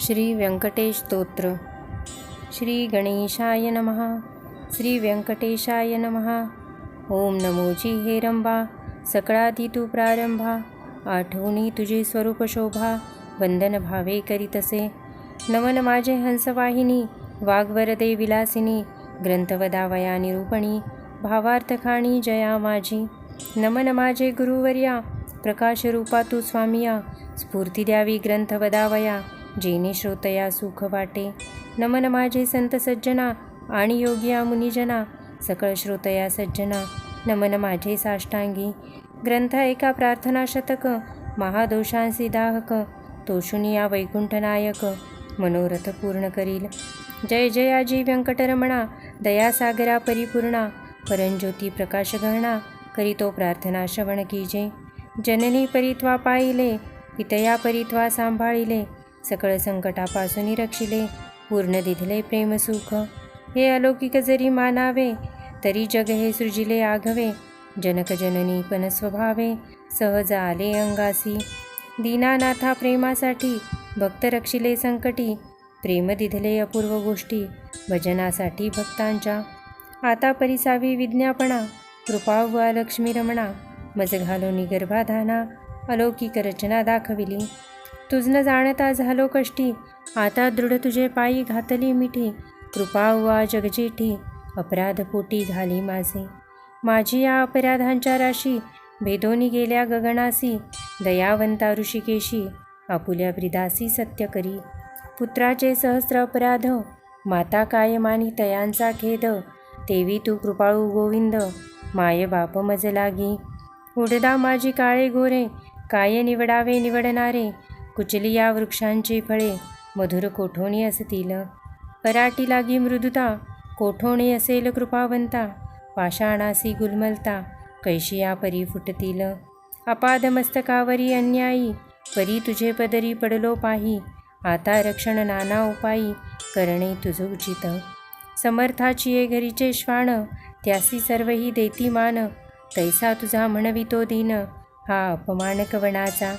श्री व्यंकटेश स्तोत्र. श्री गणेशाय नमः. श्री व्यंकटेशाय नमः. ओम नमोजी हे रंबा, सकळाती तू प्रारंभा. आठवणी तुझी स्वरूप शोभा, वंदन भावे करीतसे. नमन माझे हंसवाहिनी, वाग्वरदे विलासिनी. ग्रंथवदावया निरूपणी, भावार्थ खाणी जया माझी. नमन माझे गुरुवर्या, प्रकाश रूपा तू स्वामिया. स्फूर्ती द्यावी ग्रंथ वदावया, जेणे श्रोतया सुख वाटे. नमन माझे संत सज्जना, आणि योगिया मुनिजना. सकळ श्रोतया सज्जना, नमन माझे साष्टांगी. ग्रंथ एका प्रार्थना शतक, महादोषांसी दाहक. तोषुनिया वैकुंठनायक, मनोरथ पूर्ण करील. जय जयाजी व्यंकटरमणा, दयासागरा परिपूर्णा. परंज्योती प्रकाश गहना, करीतो प्रार्थना श्रवण कीजे. जननी परित्वा पाहिले, पितया परित्वा सांभाळिले. सकळ संकटापासून रक्षिले, पूर्ण दिधले प्रेमसुख. हे अलौकिक जरी मानावे, तरी जग हे सृजिले आघवे. जनक जननी पण स्वभावे, सहज आले अंगासी. दीनानाथा प्रेमासाठी, भक्त रक्षिले संकटी. प्रेम दिधले अपूर्व गोष्टी, भजनासाठी भक्तांच्या. आता परिसावी विज्ञापना, कृपा वा लक्ष्मी रमणा. मज घालोनी गर्भाधाना, अलौकिक रचना दाखविली. तुझन जाणता झालो कष्टी, आता दृढ तुझे पायी घातली मिठी. कृपा वा जगजेठी, अपराध पोटी झाली माझे. माझी या अपराधांच्या राशी, भेदोनी गेल्या गगनासी. दयावंता ऋषिकेशी, आपुल्या ब्रिदासी सत्य करी. पुत्राचे सहस्र अपराध, माता काय मानी तयांचा खेद. तेवी तू कृपाळू गोविंद, माय बाप मज लागी. उडदा माझी काळे गोरे, काय निवडावे निवडणारे. कुचली या वृक्षांची फळे, मधुर कोठोणी असतील. पराटी लागी मृदुता, कोठोणी असेल कृपावंता. पाषाणासी गुलमलता, कैशिया परी फुटतील. अपाद मस्तकावरी अन्यायी, परी तुझे पदरी पडलो पाही. आता रक्षण नाना उपायी, करणे तुझ उचित. समर्थाची ये घरीचे श्वान, त्यासी सर्वही देती मान. तैसा तुझा म्हणवितो दीन, हा अपमान कवनाचा.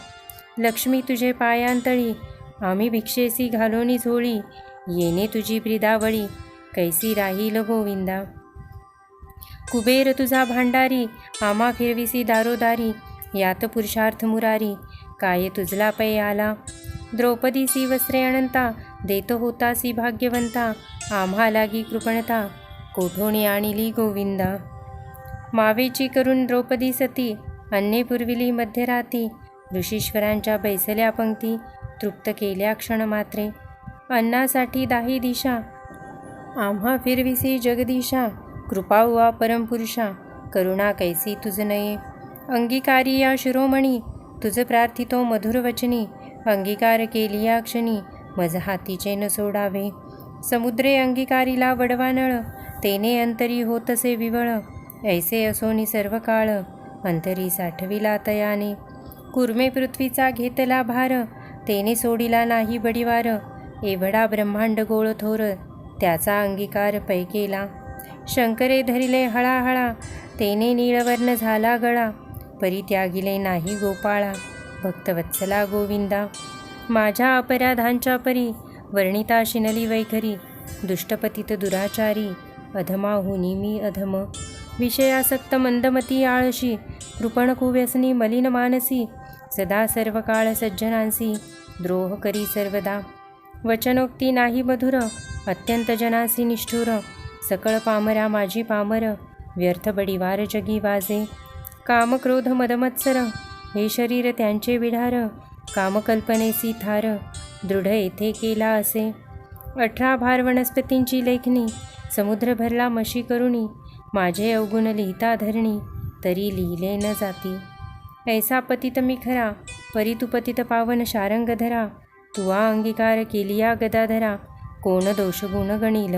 लक्ष्मी तुझे पायांतळी, आम्ही भिक्षेसी घालोनी झोळी. येणे तुझी ब्रिदावळी, कैसी राहील गोविंदा. कुबेर तुझा भांडारी, आम्हा फिरविसी दारोदारी. यात पुरुषार्थ मुरारी, काय तुझला पै आला. द्रौपदीसी वस्त्रे अनंता, देत होतासी भाग्यवंता. आम्हा लागी कृपणता, कोठोणी आणिली गोविंदा. मावेची करून द्रौपदी सती, अन्ने पुरविली मध्यराती. ऋषीश्वरांच्या बैसल्या पंक्ती, तृप्त केल्या क्षणमात्रे. अन्नासाठी दाही दिशा, आम्हा फिरविसी जगदीशा. कृपा वा परमपुरुषा, करुणा कैसी तुझ नये. अंगीकारी या शिरोमणी, तुझ प्रार्थितो मधुर वचनी. अंगीकार केली या क्षणी, मज हातीचे न सोडावे. समुद्रे अंगीकारीला वडवा नळ, तेने अंतरी होतसे विवळ. ऐसे असोनी सर्व काळ, अंतरी साठविला तयाने. कुर्मे पृथ्वीचा घेतला भार, तेने सोडिला नाही बडिवार. एवढा ब्रह्मांड गोळ थोर, त्याचा अंगीकार पै केला. शंकरे धरिले हळाहळा, तेने नीळवर्ण झाला गळा. परित्यागिले नाही गोपाळा, भक्तवत्सला गोविंदा. माझ्या अपराधांच्या परी, वर्णिता शिनली वैखरी. दुष्टपतित दुराचारी, अधमाहुनी मी अधम. विषयासक्त मंदमती आळशी, कृपण कुव्यसनी मलिन मानसी. सदा सर्व काळ सज्जनांसी, द्रोह करी सर्वदा. वचनोक्ती नाही मधुर, अत्यंत जनासी निष्ठुर. सकळ पामरा माझी पामर, व्यर्थ बडिवार जगी वाजे. कामक्रोध मदमत्सर, हे शरीर त्यांचे विढार. कामकल्पनेसी थार, दृढ येथे केला असे. 18 भार वनस्पतींची लेखणी, समुद्र भरला मशी करुणी. माझे अवगुण लिहिता धरणी, तरी लिहिले न जाती. ऐसा पतित मी खरा, परी तू पतित पावन शारंग धरा. तुवा अंगीकार केलिया गदाधरा, कोण दोष गुण गणील.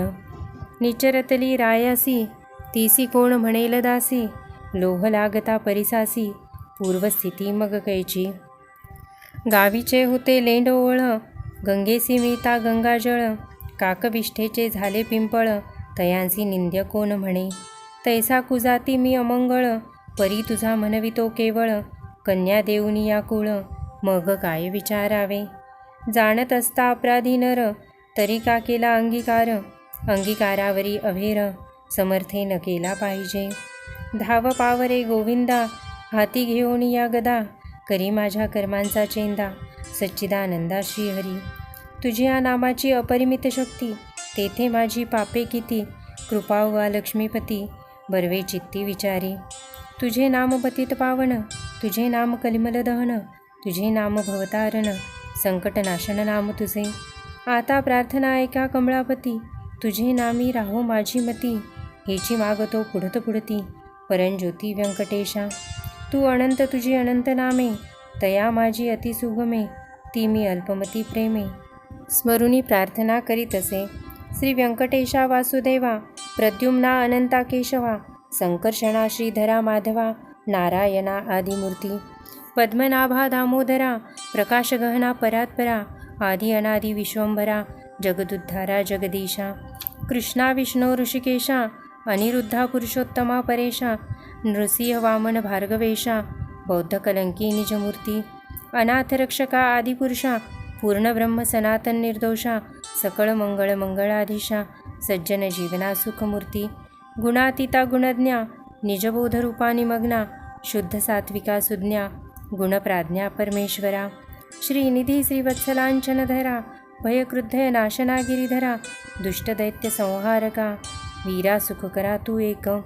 निचरतली रायासी, तीसी कोण म्हणेल दासी. लोह लागता परिसासी, पूर्वस्थिती मग कैची. गावीचे होते लेंड ओळ, गंगेसी मिळता गंगाजळ. काकविष्ठेचे झाले पिंपळ, तयांसी निंद्य कोण म्हणे. तैसा कुजाती मी अमंगळ, परी तुझा म्हणवितो केवळ. कन्या देऊनी या कुळ, मग काय विचारावे. जाणत असता अपराधी नर, तरी का केला अंगीकार? अंगीकारावरी अभेर, समर्थे न केला पाहिजे. धाव पावरे गोविंदा, हाती घेऊन या गदा, करी माझ्या कर्मांचा चेंदा, सच्चिदानंदा श्रीहरी. तुझ्या नामाची अपरिमित शक्ती, तेथे माझी पापे किती. कृपा वा लक्ष्मीपती, बर्वे चित्ती विचारी. तुझे नाम पतित पावन, तुझे नाम कलिमल दहन, तुझे नाम भवतारण, संकटनाशन नाम तुझे. आता प्रार्थना ऐका कमळापती, तुझे नामी राहो माझी मती. हेची मागतो पुढत पुढती, परंज्योती व्यंकटेशा. तू अनंत तुझी अनंत नामे, तया माझी अतिसुगमे, ती मी अल्पमती प्रेमे. स्मरुनी प्रार्थना करीत असे. श्री व्यंकटेशा वासुदेवा, प्रद्युम्ना अनंता केशवा, संकर्षणा श्रीधरा माधवा, नारायणा आदिमूर्ती. पद्मनाभा दामोदरा, प्रकाशगहना परात्परा, आदि अनादि विश्वंभरा, जगदुद्धारा जगदीशा. कृष्णा विष्णू ऋषिकेशा, अनिरुद्धा पुरुषोत्तमा परेशा, नृसिंह वामन भार्गवेशा, बौद्ध कलंकी निजमूर्ती. अनाथरक्षका आदिपुरुषा, पूर्णब्रह्म सनातन निर्दोषा, सकळ मंगळ मंगळाधीशा, सज्जन जीवना सुखमूर्ती. गुणातीता गुणज्ञा, निजबोधरूपा निमग्ना, शुद्ध सात्विका सुज्ञा, गुणप्राज्ञा परमेश्वरा. श्रीनिधी श्रीवत्सलांचनधरा, भयक्रुद्धय नाशना गिरिधरा, दुष्टदैत्य संहारका, वीरा सुखकरा तू एक.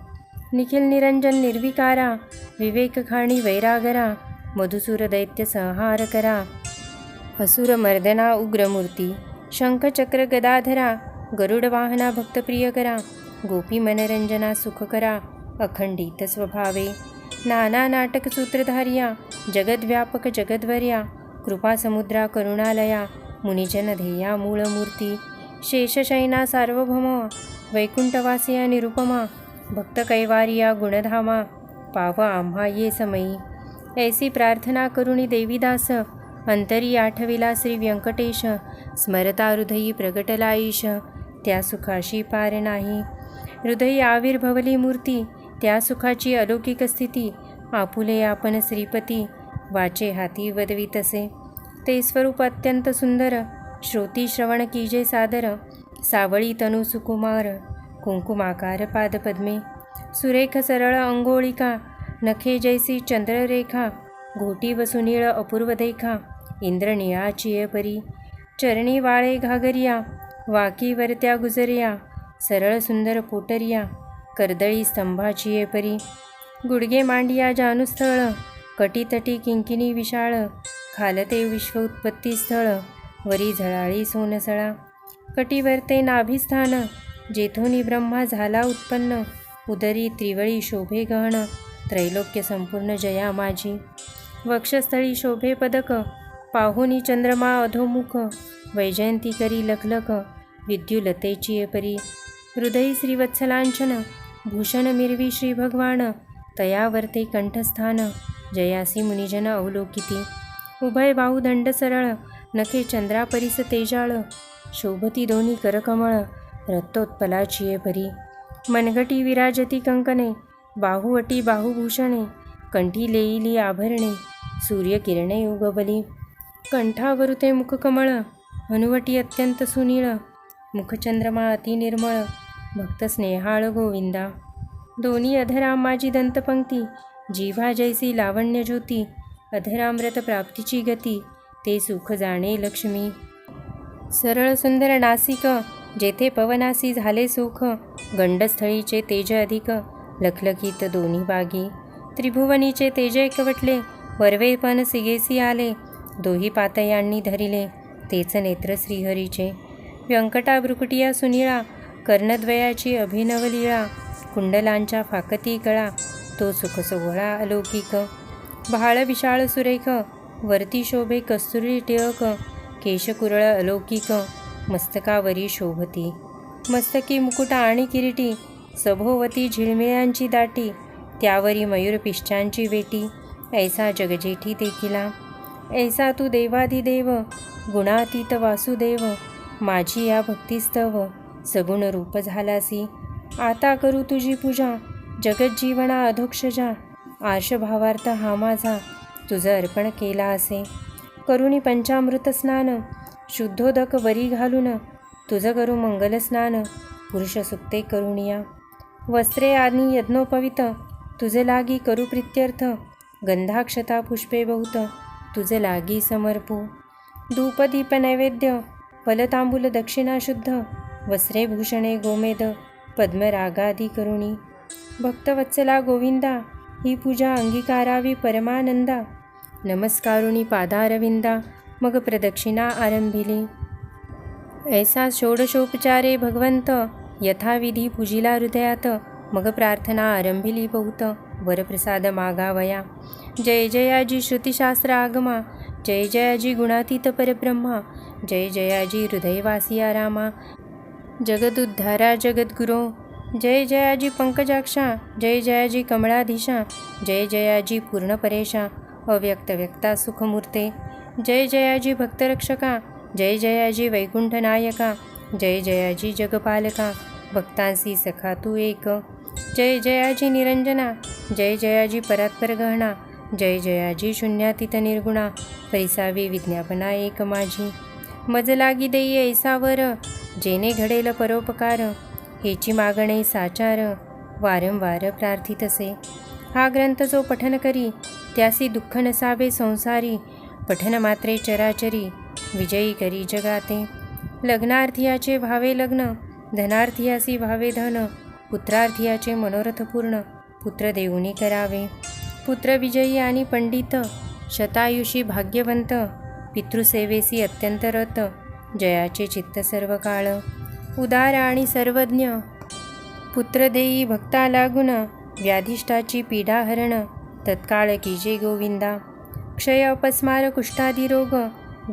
निखिल निरंजन निर्विकारा, विवेक खाणी वैरागरा, मधुसूर दैत्य संहार करा, असुर मर्दना उग्रमूर्ती. शंखचक्र गदाधरा, गरुड वाहना भक्तप्रिय करा, गोपी मनरंजना सुखकरा, अखंडित स्वभावे. नाना नाटक सूत्रधार्या, जगद्व्यापक जगद्वर्या, कृपासमुद्रा करुणालया, मुनिजन ध्येया मूळमूर्ती. शेषशयना सार्वभौमा, वैकुंठवासिया निरुपमा, भक्त कैवारिया गुणधामा, पाव आम्हा ये समयी. ऐसी प्रार्थना करुणी देवीदास, अंतरी आठविला श्री व्यंकटेश. स्मरता हृदयी प्रगटला ईश, त्या सुखाशी पार नाही. हृदयी आविर्भवली मूर्ती, त्या सुखाची अलौकिक स्थिती. आपुले आपण श्रीपती, वाचे हाती वदवितसे. ते स्वरूप अत्यंत सुंदर, श्रोती श्रवण कीजे सादर. सावळी तनु सुकुमार, कुंकुमाकार पादपद्मे. सुरेख सरळ अंगोळिका, नखे जैसी चंद्ररेखा. घोटी व सुनीळ अपूर्व देखा, इंद्रनिळाची परी. चरणी वाळे घागरिया, वाकीवरत्या गुजरिया. सरळ सुंदर पोटरिया, कर्दळी स्तंभाची परी. गुडगे मांडिया जानुस्थळ, कटीतटी किंकिणी विशाळ. खालते विश्व उत्पत्ती स्थळ, वरी झळाळी सोनसळा. कटीवरते नाभिस्थान, जेथोनी ब्रह्मा झाला उत्पन्न. उदरी त्रिवळी शोभे गहन, त्रैलोक्य संपूर्ण जया माझी. वक्षस्थळी शोभे पदक, पाहुनी चंद्रमा अधोमुख. वैजयंती करी लखलख, विद्युलतेची परी. हृदयी श्रीवत्सलांचन, भूषण मिरवी श्री भगवान. तयावर्ते कंठस्थान, जयासी मुनिजन अवलोकिती. उभय बाहू दंड सरळ, नखे चंद्रापरीस तेजाळ. शोभती दोन्ही करकमळ, रक्तोत्पलाची परी. मनगटी विराजती कंकणे, बाहुवटी बाहुभूषणे. कंठी लेईली आभरणे, सूर्यकिरणे उगवली. कंठावरुते मुखकमळ, हनुवटी अत्यंत सुनीळ. मुखचंद्रमा अति निर्मळ, भक्त स्नेहाळ गोविंदा. दोन्ही अधरा माझी दंतपंक्ती, जिव्हा जैसी लावण्य ज्योती. अधरामृत प्राप्तीची गती, ते सुख जाणे लक्ष्मी. सरळ सुंदर नासिक, जेथे पवनासी झाले सुख. गंडस्थळीचे तेज अधिक, लखलखीत दोन्ही बागी. त्रिभुवनीचे तेज एकवटले, वरवेपण सिगेसी आले. दोही पातयांनी धरिले, तेच नेत्र श्रीहरीचे. व्यंकटा भ्रुकुटिया सुनीळा, कर्णद्वयाची अभिनव लीळा. कुंडलांच्या फाकती कळा, तो सुख सोहळा अलौकिक. भाळ विशाळ सुरेख, वरती शोभे कस्तुरी टिळक. केशकुरळ अलौकिक, मस्तकावरी शोभती. मस्तकी मुकुटा आणि किरीटी, सभोवती झिळमिळ्यांची दाटी. त्यावरी मयूरपिष्ठांची वेटी, ऐसा जगजेठी देखिला. ऐसा तू देवाधिदेव, गुणातीत वासुदेव. माझी या भक्तिस्तव, सगुण रूप झालासी. आता करू तुझी पूजा, जगज्जीवना अधोक्षजा. आर्षभावार्थ हा माझा, तुझं अर्पण केला असे. करुणी पंचामृत स्नान, शुद्धोदक वरी घालून तुझ करू मंगलस्नान पुरुष सुक्ते करुणिया. वस्त्रे आणि यज्ञोपवित तुझ लागी करू प्रित्यर्थ गंधाक्षता पुष्पे बहुत तुझ लागी समर्पू. धूपदीप नैवेद्य फलतांबूल दक्षिणा शुद्ध वस्त्रे भूषणे गोमेद पद्मरागादी करुणी. भक्तवत्सला गोविंदा ही पूजा अंगीकारावी परमानंदा. नमस्कारुणी पादारविंदा मग प्रदक्षिणा आरंभिली. ऐसा षोडशोपचारे भगवंत यथाविधी पूजिला हृदयात. मग प्रार्थना आरंभिली बहुत वरप्रसाद मागावया. जय जयाजी श्रुतिशास्त्र आगमा जय जयाजी गुणातीत परब्रह्मा. जय जयाजी हृदयवासिया रामा जगदुद्धारा जगद्गुरो. जय जयाजी पंकजाक्षा जय जयाजी कमळाधीशा. जय जयाजी पूर्णपरेशा अव्यक्त व्यक्ता सुखमूर्ते. जय जयाजी भक्तरक्षका जय जयाजी वैकुंठनायका. जय जयाजी जगपालका भक्तांसी सखा तू एक. जय जयाजी निरंजना जय जयाजी परात्पर गहना. जय जयाजी शून्यातीत निर्गुणा परिसावी विज्ञापना एक माझी. मज लागी देई ऐसावर जेने घडेल परोपकार. हेची मागणे साचार वारंवार प्रार्थितसे. हा ग्रंथ जो पठन करी त्यासी दुःख नसावे संसारी. पठन मात्रे चराचरी विजयी करी जगाते. लग्नार्थियाचे भावे लग्न धनार्थियासी भावे धन. पुत्रार्थियाचे मनोरथ पूर्ण पुत्र देऊनी करावे. पुत्र विजयी आणि पंडित शतायुषी भाग्यवंत. पितृसेवेसी अत्यंत रत जयाचे चित्त सर्व काळ. उदार आणि सर्वज्ञ पुत्र देई भक्ता लागून. व्याधिष्ठाची पीडाहरण तत्काळ कीजे गोविंदा. क्षय अपस्मार कुष्ठादी रोग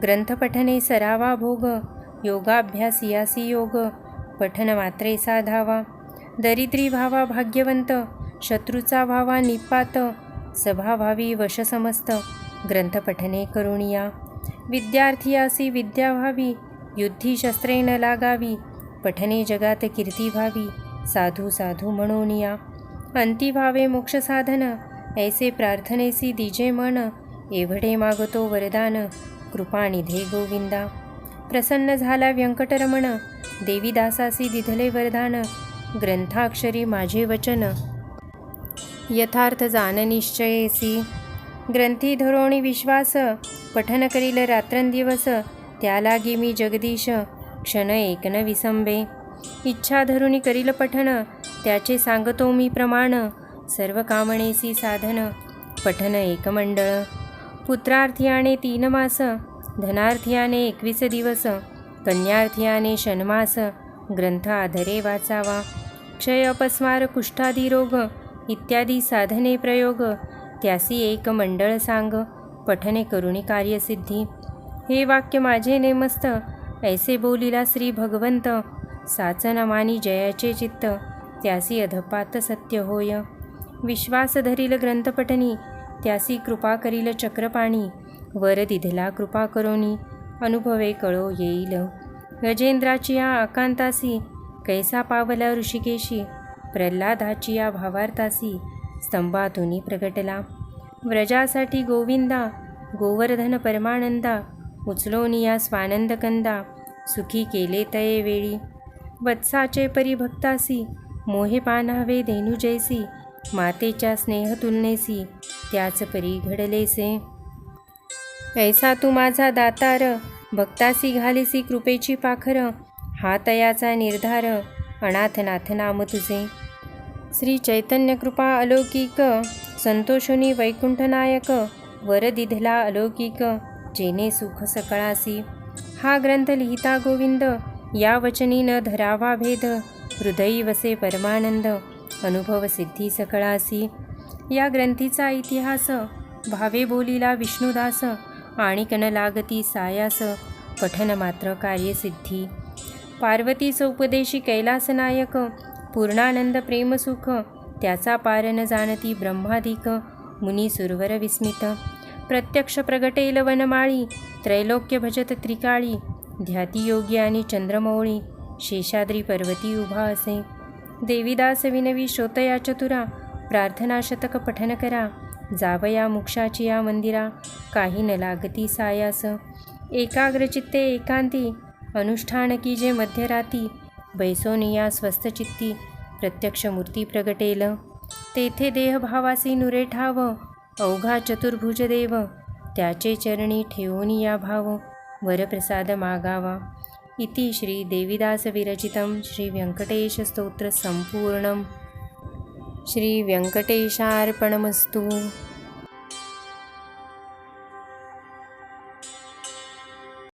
ग्रंथपठने सरावा भोग. योगाभ्यास यासी योग पठन मात्रे साधावा. दरिद्री भावा भाग्यवंत शत्रूचा भावा निपात. सभा व्हावी वश समस्त ग्रंथपठने करुणिया. विद्यार्थी विद्या व्हावी युद्धी शस्त्रे न लागावी. पठने जगात कीर्ती व्हावी साधू साधू म्हणोनिया. अंती व्हावे मोक्ष साधन ऐसे प्रार्थनेसी दिजे मन. एवढे मागतो वरदान कृपानिधे गोविंदा. प्रसन्न झाला व्यंकटरमण देवीदासासी दिधले वरदान. ग्रंथाक्षरी माझे वचन यथार्थ जाण निश्चयेसी. ग्रंथी धरोणी विश्वास पठन करील रात्रंदिवस. त्यालागी मी जगदीश क्षण एक न विसंबे. इच्छा धरुनी करील पठन त्याचे सांगतो मी प्रमाण. सर्व कामणेसी साधन पठन एक मंडळ. पुत्रार्थीयाने 3 मास धनार्थीयाने 21 दिवस. कन्यार्थीयाने षण्मास ग्रंथ आधरे वाचावा. क्षय अपस्मार कुष्ठादी रोग इत्यादी साधने प्रयोग. त्यासी एक मंडळ सांग पठने करुणी कार्यसिद्धी. हे वाक्य माझे नेमस्त ऐसे बोलिला श्री भगवंत. साचन मानी जयाचे चित्त त्यासी अधपात सत्य होय. विश्वास धरील ग्रंथपठनी त्यासी कृपा करील चक्रपाणी. वर दिधला कृपा करोनी अनुभवे कळो येईल. गजेंद्राची या आकांतासी कैसा पावला ऋषिकेशी. प्रल्हादाची या भावार्थासी स्तंभातुनी प्रगटला. व्रजासाठी गोविंदा गोवर्धन परमानंदा. उचलोनिया स्वानंद कंदा सुखी केले तये वेळी. वत्साचे परिभक्तासी मोहे पानावे धेनु जैसी. मातेच्या स्नेह तुलनेसी त्याच परी घडलेसे. ऐसा तू माझा दातार भक्तासी घालीसी कृपेची पाखर. हा तयाचा निर्धार अनाथनाथ नाम तुझे. श्री चैतन्य कृपा अलौकिक संतोषुनी वैकुंठनायक. वर दिधला अलौकिक जेने सुख सकळासी. हा ग्रंथ लिहिता गोविंद या वचनी न धरावा भेद. हृदयी वसे परमानंद अनुभव सिद्धी सकळासी. या ग्रंथीचा इतिहास भावे बोलिला विष्णुदास. आणिक न लागती सायास पठन मात्र कार्यसिद्धी. पार्वतीच उपदेशी कैलासनायक. पूर्णानंद प्रेमसुख त्याचा पार न जाणती ब्रह्मादिक. मुनी सुरवर विस्मित प्रत्यक्ष प्रगटेल वनमाळी. त्रैलोक्य भजत त्रिकाळी. ध्याती योगी आणि चंद्रमौळी. शेषाद्री पर्वती उभा असे. देवीदास विनवी श्रोतया चतुरा. प्रार्थना शतक पठन करा. जावया मोक्षाची या मंदिरा. काही न लागती सायास. एकाग्रचित्ते एकांती अनुष्ठान कीजे मध्यराती. बैसोनिया स्वस्थचित्ती प्रत्यक्ष मूर्ती प्रगटेल. तेथे देहभावासी नुरे ठाव. अवघा चतुर्भुज देव त्याचे चरणी ठेवून या भाव. वरप्रसाद मागावा. इति श्री देवीदास विरचितं श्री व्यंकटेश स्तोत्र संपूर्णं. श्री व्यंकटेशार्पणमस्तु.